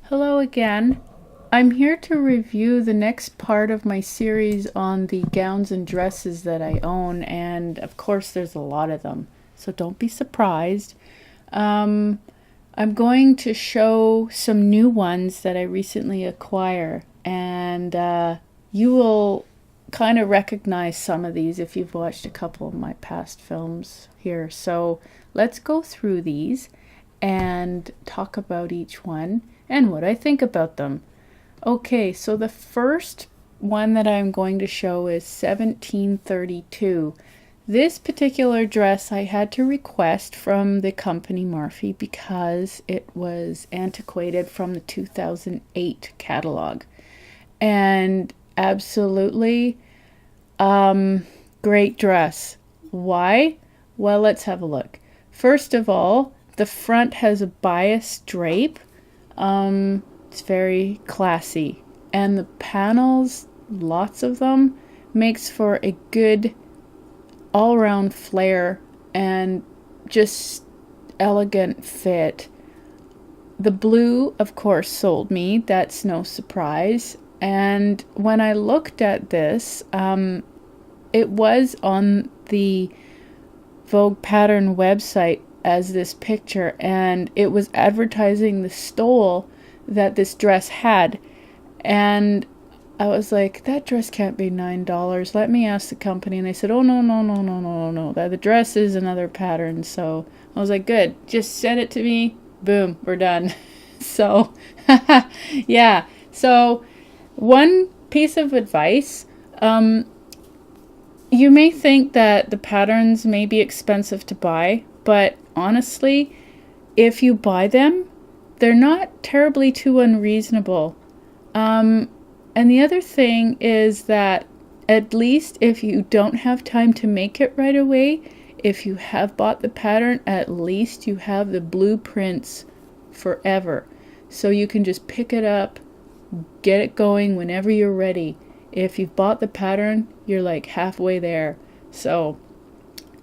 Hello again. I'm here to review the next part of my series on the gowns and dresses that I own, and of course, there's a lot of them, so don't be surprised. Um, I'm going to show some new ones that I recently acquired, and you will kind of recognize some of these if you've watched a couple of my past films here. So let's go through these and talk about each one and what I think about them. Okay, so the first one that I'm going to show is 1732. This particular dress I had to request from the company Marfy because it was antiquated from the 2008 catalog. And absolutely great dress. Why? Well, let's have a look. First of all, the front has a bias drape. It's very classy. And the panels, lots of them, makes for a good all-round flare and just elegant fit. The blue, of course, sold me. That's no surprise. And when I looked at this, it was on the Vogue Pattern website as this picture, and it was advertising the stole that this dress had. And I was like, that dress can't be $9. Let me ask the company. And they said, oh, no. The dress is another pattern. So I was like, good. Just send it to me. Boom, we're done. So, yeah. So, one piece of advice. You may think that the patterns may be expensive to buy, but honestly, if you buy them, they're not terribly too unreasonable. And the other thing is that at least if you don't have time to make it right away, if you have bought the pattern, at least you have the blueprints forever. So you can just pick it up, get it going whenever you're ready. If you've bought the pattern, you're like halfway there. So,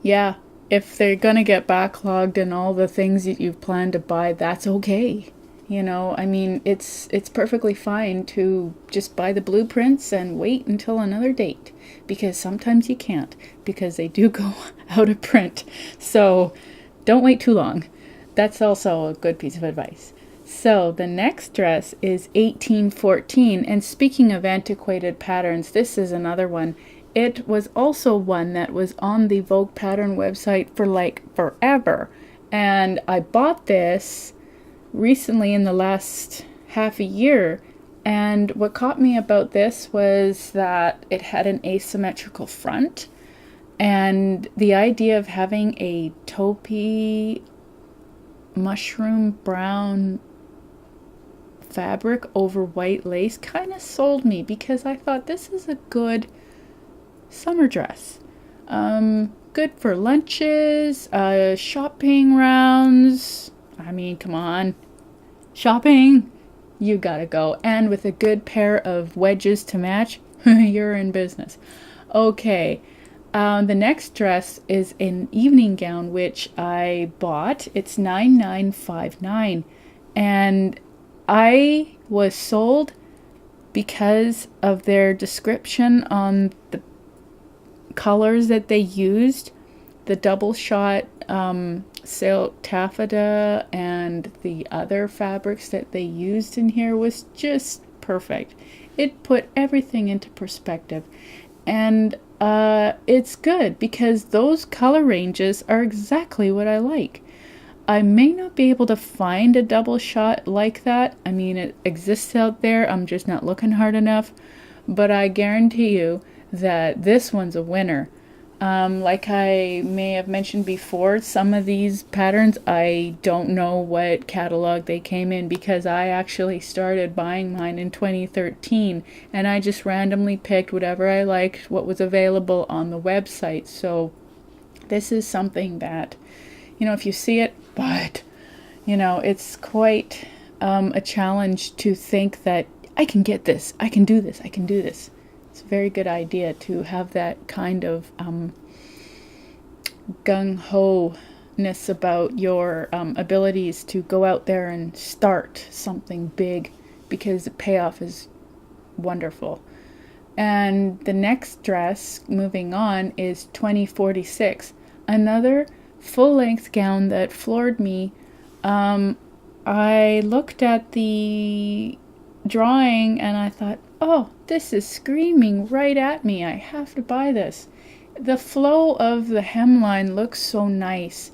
yeah, if they're gonna get backlogged and all the things that you've planned to buy, that's okay. You know, I mean, it's perfectly fine to just buy the blueprints and wait until another date, because sometimes you can't, because they do go out of print. So, don't wait too long. That's also a good piece of advice. So the next dress is 1814, and speaking of antiquated patterns, this is another one. It was also one that was on the Vogue Pattern website for like forever, and I bought this recently in the last half a year, and what caught me about this was that it had an asymmetrical front, and the idea of having a taupey mushroom brown fabric over white lace kind of sold me, because I thought this is a good summer dress. Good for lunches, shopping rounds. I mean, come on. Shopping, you gotta go. And with a good pair of wedges to match, you're in business. Okay, the next dress is an evening gown, which I bought. It's $99.59, and I was sold because of their description on the colors that they used. The double shot silk taffeta and the other fabrics that they used in here was just perfect. It put everything into perspective. And it's good because those color ranges are exactly what I like. I may not be able to find a double shot like that. I mean, it exists out there. I'm just not looking hard enough. But I guarantee you that this one's a winner. Like I may have mentioned before, some of these patterns, I don't know what catalog they came in, because I actually started buying mine in 2013, and I just randomly picked whatever I liked, what was available on the website. So this is something that, if you see it, but, it's quite a challenge to think that I can get this, I can do this. It's a very good idea to have that kind of gung-ho confidentness about your abilities to go out there and start something big, because the payoff is wonderful. And the next dress, moving on, is 2046, another full-length gown that floored me. I looked at the drawing and I thought, oh, this is screaming right at me. I have to buy this. The flow of the hemline looks so nice.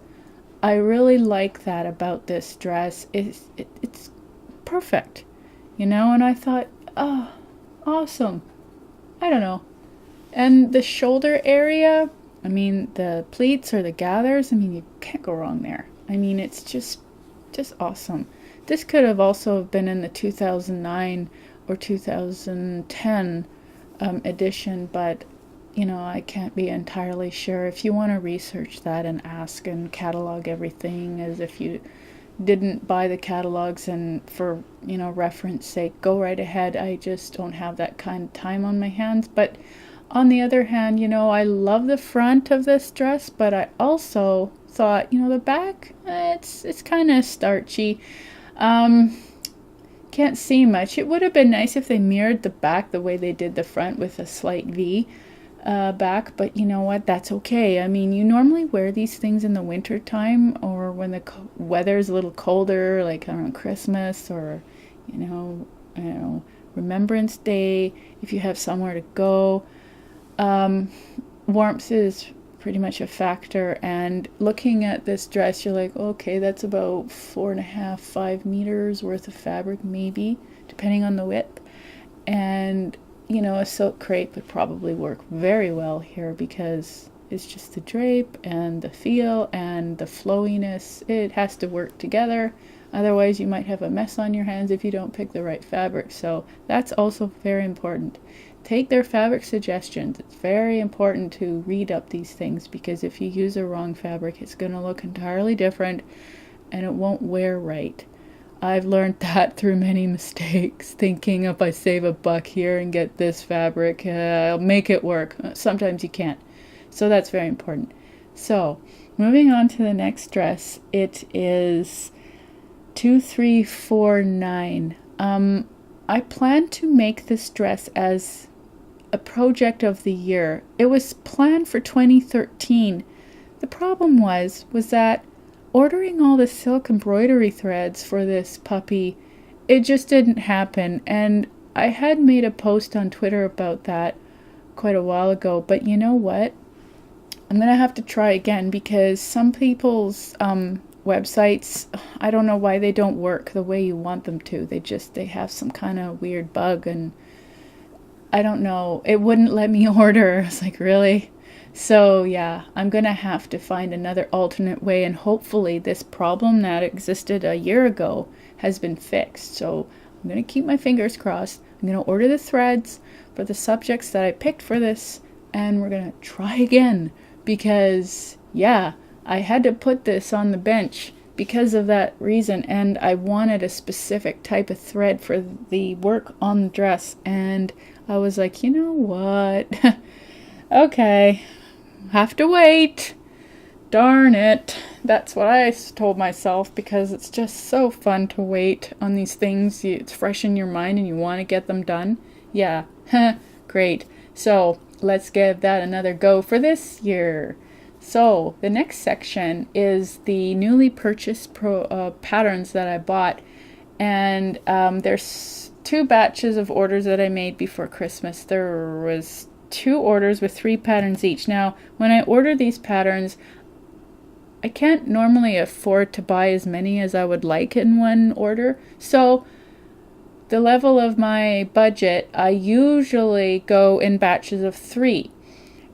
I really like that about this dress. It's perfect, and I thought, oh, awesome. I don't know. And the shoulder area, the pleats or the gathers, you can't go wrong there. It's just awesome. This could have also been in the 2009 or 2010 edition, but I can't be entirely sure. If you want to research that and ask and catalog everything as if you didn't buy the catalogs, and for reference sake, go right ahead. I just don't have that kind of time on my hands. But on the other hand, I love the front of this dress, but I also thought, the back, it's kind of starchy. Can't see much. It would have been nice if they mirrored the back the way they did the front with a slight V back, but you know what, that's okay. You normally wear these things in the winter time, or when the weather's a little colder, like around Christmas, or Remembrance Day, if you have somewhere to go. Warmth is pretty much a factor, and looking at this dress, you're like, okay, that's about 4.5-5 meters worth of fabric, maybe, depending on the width. And a silk crepe would probably work very well here, because it's just the drape and the feel and the flowiness. It has to work together. Otherwise, you might have a mess on your hands if you don't pick the right fabric. So that's also very important. Take their fabric suggestions. It's very important to read up these things, because if you use a wrong fabric, it's going to look entirely different and it won't wear right. I've learned that through many mistakes, thinking if I save $1 here and get this fabric, I'll make it work. Sometimes you can't. So that's very important. So moving on to the next dress, it is 2349. I plan to make this dress as a project of the year. It was planned for 2013. The problem was that ordering all the silk embroidery threads for this puppy, it just didn't happen. And I had made a post on Twitter about that quite a while ago, but you know what? I'm going to have to try again, because some people's websites, I don't know why they don't work the way you want them to. They have some kind of weird bug, and I don't know. It wouldn't let me order. I was like, really? So yeah, I'm going to have to find another alternate way, and hopefully this problem that existed a year ago has been fixed. So I'm going to keep my fingers crossed. I'm going to order the threads for the subjects that I picked for this, and we're going to try again, because yeah, I had to put this on the bench because of that reason, and I wanted a specific type of thread for the work on the dress, and I was like, you know what? Okay. Have to wait. Darn it. That's what I told myself, because it's just so fun to wait on these things. It's fresh in your mind and you want to get them done. Yeah. Great. So let's give that another go for this year. So the next section is the newly purchased patterns that I bought. And there's 2 batches of orders that I made before Christmas. There was 2 orders with 3 patterns each. Now, when I order these patterns, I can't normally afford to buy as many as I would like in one order. So the level of my budget, I usually go in batches of 3.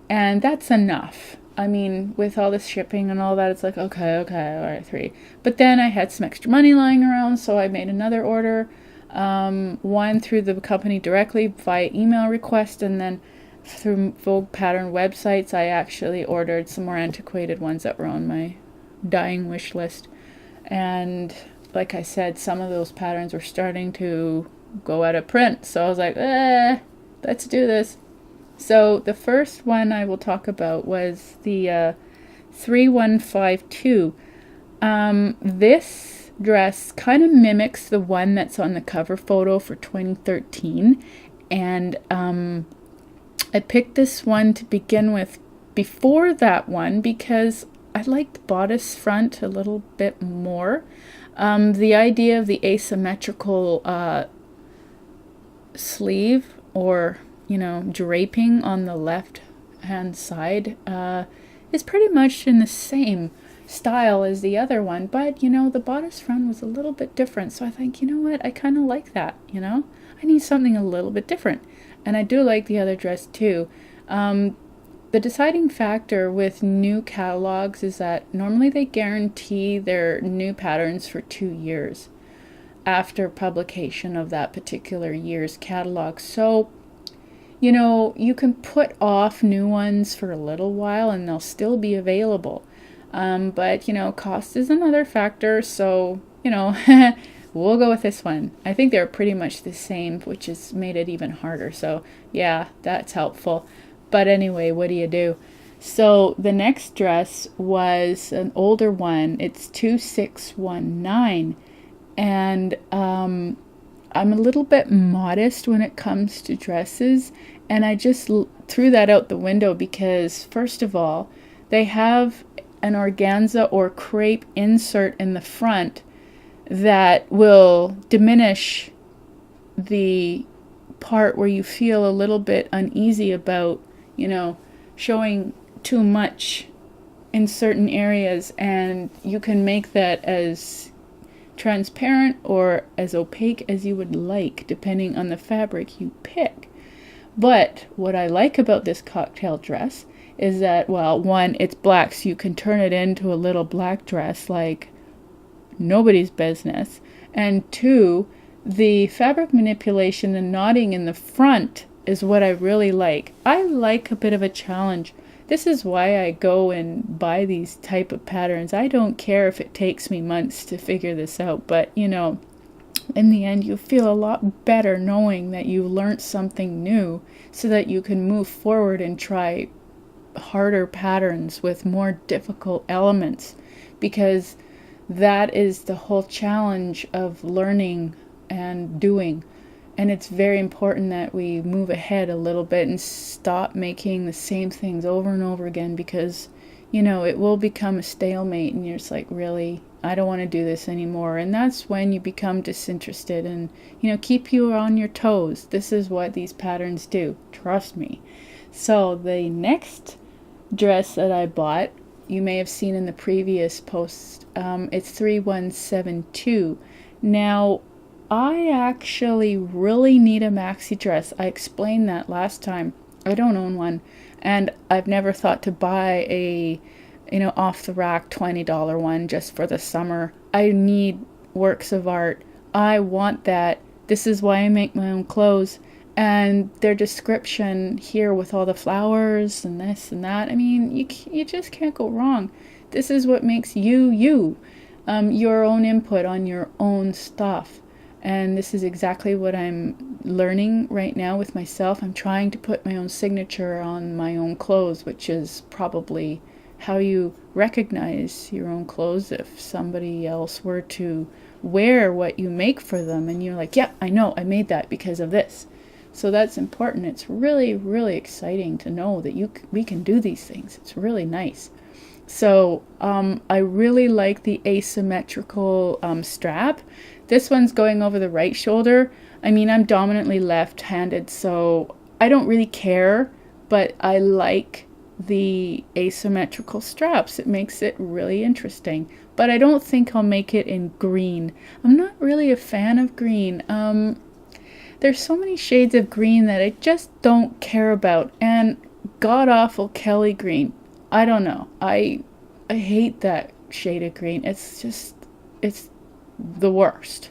And that's enough. With all the shipping and all that, it's like, okay, all right, 3. But then I had some extra money lying around, so I made another order. One through the company directly via email request, and then through Vogue pattern websites, I actually ordered some more antiquated ones that were on my dying wish list. And like I said, some of those patterns were starting to go out of print. So I was like, let's do this. So the first one I will talk about was the 3152. This dress kind of mimics the one that's on the cover photo for 2013, and I picked this one to begin with before that one because I like the bodice front a little bit more. The idea of the asymmetrical sleeve, or draping on the left hand side, is pretty much in the same style as the other one, but the bodice front was a little bit different, so I think, what, I kind of like that. I need something a little bit different, and I do like the other dress too. The deciding factor with new catalogs is that normally they guarantee their new patterns for 2 years after publication of that particular year's catalog. So, you can put off new ones for a little while and they'll still be available. But, cost is another factor. So, we'll go with this one. I think they're pretty much the same, which has made it even harder. So, yeah, that's helpful. But anyway, what do you do? So the next dress was an older one. It's 2619. And I'm a little bit modest when it comes to dresses. And I just threw that out the window because, first of all, they have an organza or crepe insert in the front that will diminish the part where you feel a little bit uneasy about showing too much in certain areas, and you can make that as transparent or as opaque as you would like, depending on the fabric you pick. But what I like about this cocktail dress is that, well, one, it's black, so you can turn it into a little black dress like nobody's business, and two, the fabric manipulation, the knotting in the front is what I really like. I like a bit of a challenge. This is why I go and buy these type of patterns. I don't care if it takes me months to figure this out, but in the end you feel a lot better knowing that you learned something new so that you can move forward and try harder patterns with more difficult elements, because that is the whole challenge of learning and doing. And it's very important that we move ahead a little bit and stop making the same things over and over again, because, it will become a stalemate and you're just like, really, I don't want to do this anymore. And that's when you become disinterested and, keep you on your toes. This is what these patterns do. Trust me. So the next dress that I bought, you may have seen in the previous post, it's 3172. Now, I actually really need a maxi dress. I explained that last time. I don't own one, and I've never thought to buy a, off the rack $20 one just for the summer. I need works of art. I want that. This is why I make my own clothes. And their description here with all the flowers and this and that, I mean, you just can't go wrong. This is what makes you, your own input on your own stuff. And this is exactly what I'm learning right now with myself. I'm trying to put my own signature on my own clothes, which is probably how you recognize your own clothes. If somebody else were to wear what you make for them and you're like, yeah, I know, I made that because of this. So that's important. It's really, really exciting to know that we can do these things. It's really nice. So I really like the asymmetrical strap. This one's going over the right shoulder. I mean, I'm dominantly left-handed, so I don't really care, but I like the asymmetrical straps. It makes it really interesting. But I don't think I'll make it in green. I'm not really a fan of green. There's so many shades of green that I just don't care about. And god-awful Kelly green. I don't know. I hate that shade of green. It's the worst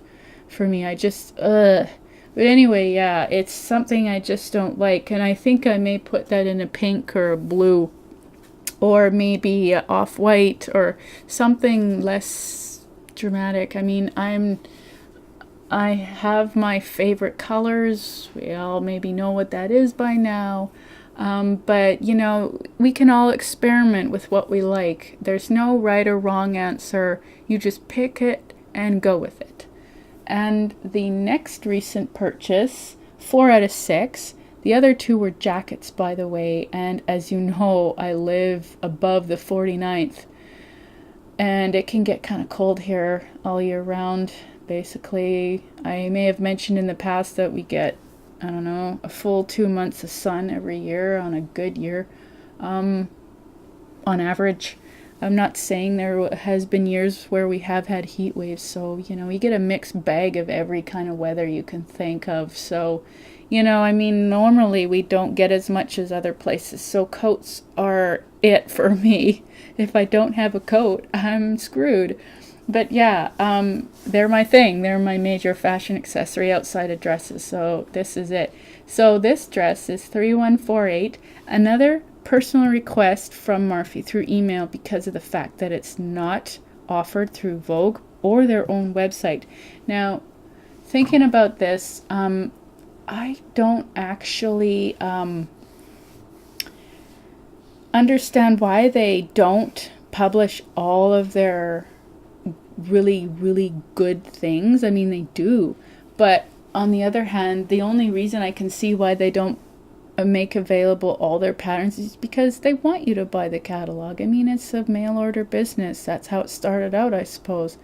for me. But anyway, yeah, it's something I just don't like. And I think I may put that in a pink or a blue, or maybe off-white or something less dramatic. I mean, I have my favorite colors. We all maybe know what that is by now. But, you know, we can all experiment with what we like. There's no right or wrong answer. You just pick it and go with it. And the next recent purchase, 4 out of 6. The other 2 were jackets, by the way. And as you know, I live above the 49th. And it can get kind of cold here all year round, basically. I may have mentioned in the past that we get, I don't know, a full 2 months of sun every year on a good year, on average. I'm not saying there has been years where we have had heat waves, so, you know, you get a mixed bag of every kind of weather you can think of. So, you know, I mean, normally we don't get as much as other places, so coats are it for me. If I don't have a coat, I'm screwed. But yeah, they're my thing. They're my major fashion accessory outside of dresses, so this is it. So this dress is 3148. Another personal request from Marfy through email because of the fact that it's not offered through Vogue or their own website. Now, thinking about this, I don't actually understand why they don't publish all of their really, really good things. I mean, they do. But on the other hand, the only reason I can see why they don't make available all their patterns is because they want you to buy the catalog. I mean, it's a mail order business. That's how it started out, I suppose.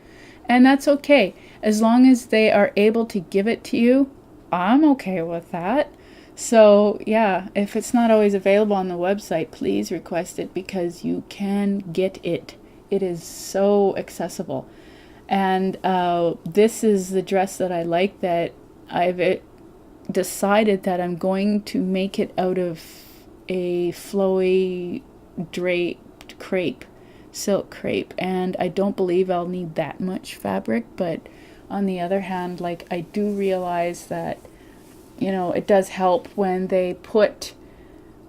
And that's okay. As long as they are able to give it to you, I'm okay with that. So yeah, if it's not always available on the website, please request it because you can get it. It is so accessible. And this is the dress that I like, that I've decided that I'm going to make it out of a flowy draped crepe, silk crepe, and I don't believe I'll need that much fabric. But on the other hand, like, I do realize that, you know, it does help when they put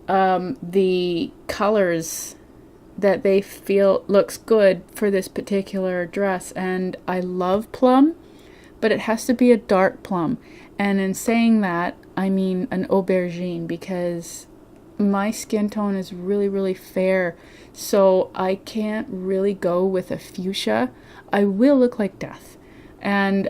the colors that they feel looks good for this particular dress. And I love plum, but it has to be a dark plum. And in saying that, I mean an aubergine, because my skin tone is really, really fair. So I can't really go with a fuchsia. I will look like death. And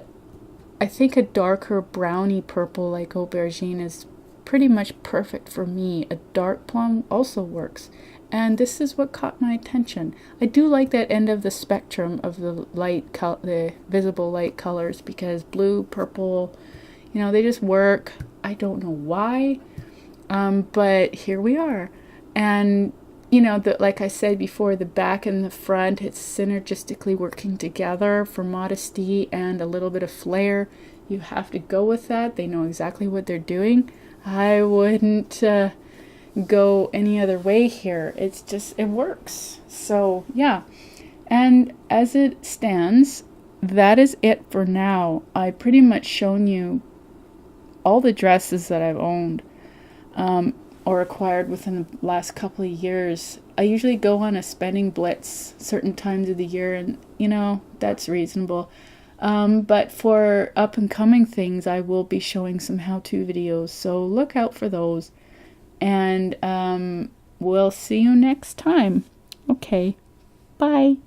I think a darker browny purple like aubergine is pretty much perfect for me. A dark plum also works. And this is what caught my attention. I do like that end of the spectrum of the the visible light colors, because blue, purple, you know, they just work. I don't know why, but here we are. And, you know, like I said before, the back and the front, it's synergistically working together for modesty and a little bit of flair. You have to go with that. They know exactly what they're doing. I wouldn't go any other way here. It's just, it works. So yeah, and as it stands, that is it for now. I pretty much shown you all the dresses that I've owned or acquired within the last couple of years. I usually go on a spending blitz certain times of the year, and you know, that's reasonable. But for up and coming things, I will be showing some how-to videos, so look out for those. And we'll see you next time. Okay, bye.